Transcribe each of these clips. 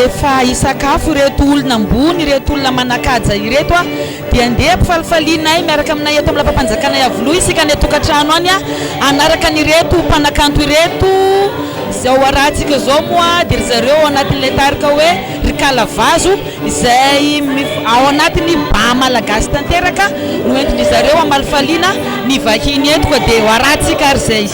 rehefa isakafo ireto olona ambony ireto olona manakaja ireto a dia andeha mpifalifalianay miaraka aminay eto amin'ny lampa-panjakana Iavoloha isika ny tokantrano any a anaraka nyreto mpanakanto ireto izao arahantsika zao moa dia zareo anatin'ilay tarika hoe rikala-vazo izay ao anatiny ba malagasy tanteraka no entiny zareo amalifaliana ny vahiny eto ka dia arahantsika ary zay.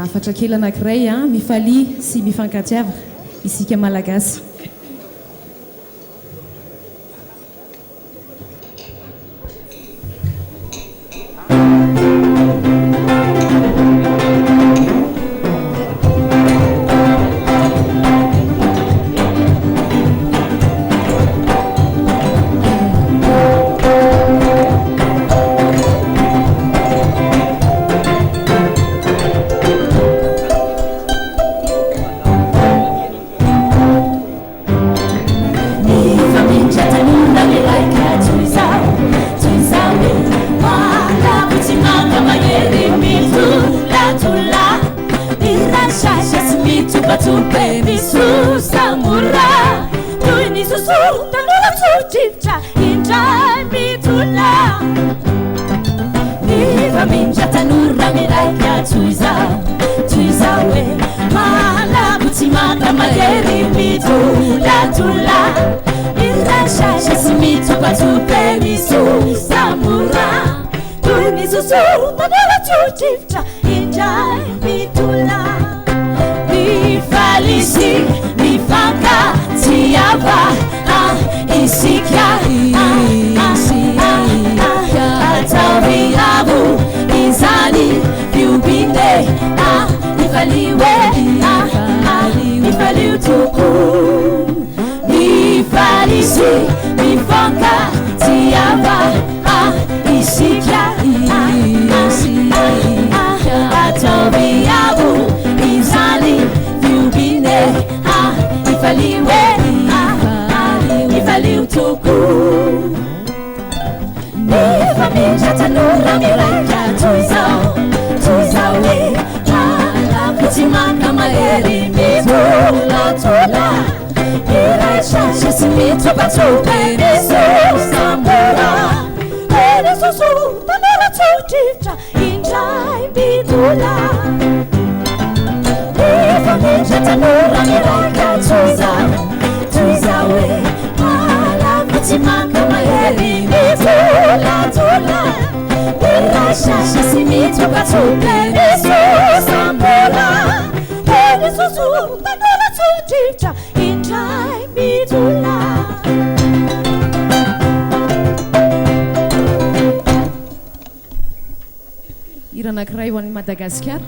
Afatra kely anankiray mifalia sy mifankatiava isika malagasy. Isika, mifanka tiava isika ataviabu izali viubine ifaliwe ifaliu tuku nifamisha tanura miraika tuizawe kutimaka maeri mitula iraisha shasimitopatopeniso samura enesusu tanura tutita injai mitula nifamisha tanura miraika tuizawe kutimaka maeri mitula iraisha shasimitopatopeniso samura enesusu tanura tutita injai mitula. Hira anankiray ho an'i Madagasikara.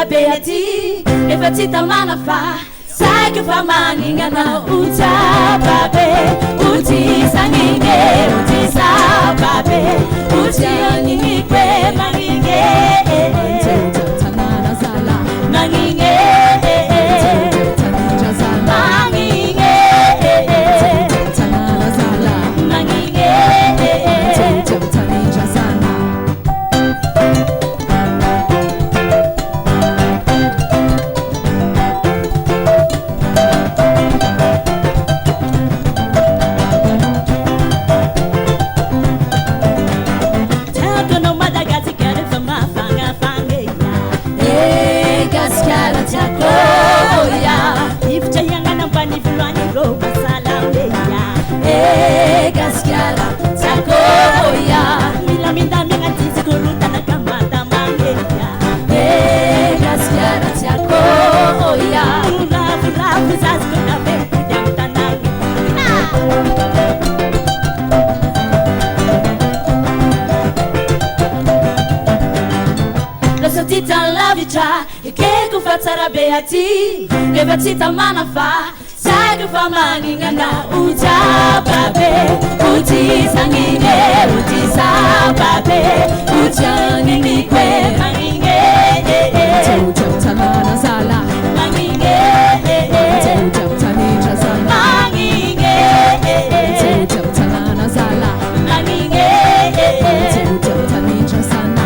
Beati, if a tita manafa, sacrifice maningana uta babe, uti sanginge, uti sababe, uti aningwe manginge, tanana zala, manginge, tanana zala, manginge, tanana zala, manginge, tanana zala. Beati, never tita manafa, sacrifice maningana uta babe, uti sangine, uti sababe, uti kwe manginge, tanana zala, manginge, tanana zala, manginge, tanana zala, manginge, tanana zala.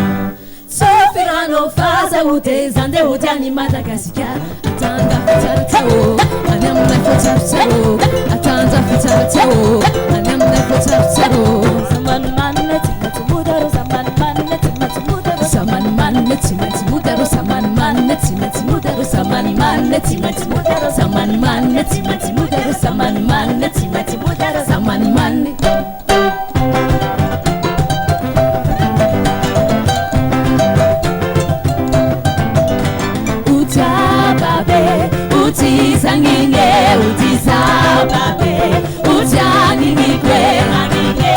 Sofirano faza ute zande ute ani Madagascar. Atanda fitartao, anamna fitartao. Atanda fitartao, anamna fitartao. Zaman maneti mudaro, zaman maneti mudaro. Zaman maneti mudaro, zaman maneti mudaro. Zaman maneti mudaro, zaman maneti mudaro. Zaman maneti mudaro, zaman maneti. Uti sangine, uti sababe, uti anini kwe manginge,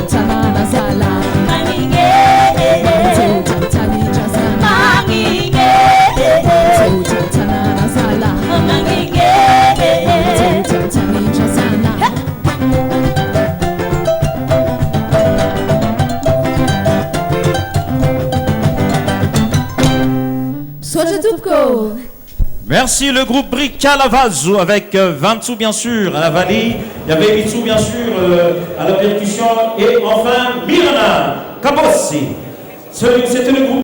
tanana zala, manginge, tanana zala, manginge, tanana zala, manginge, tanana zala. Soja Tupko. Merci le groupe Bricalavazo avec Vantsu bien sûr à la Vallée, il y avait Mitsu bien sûr à la percussion et enfin Mirna Kabossi. C'était le groupe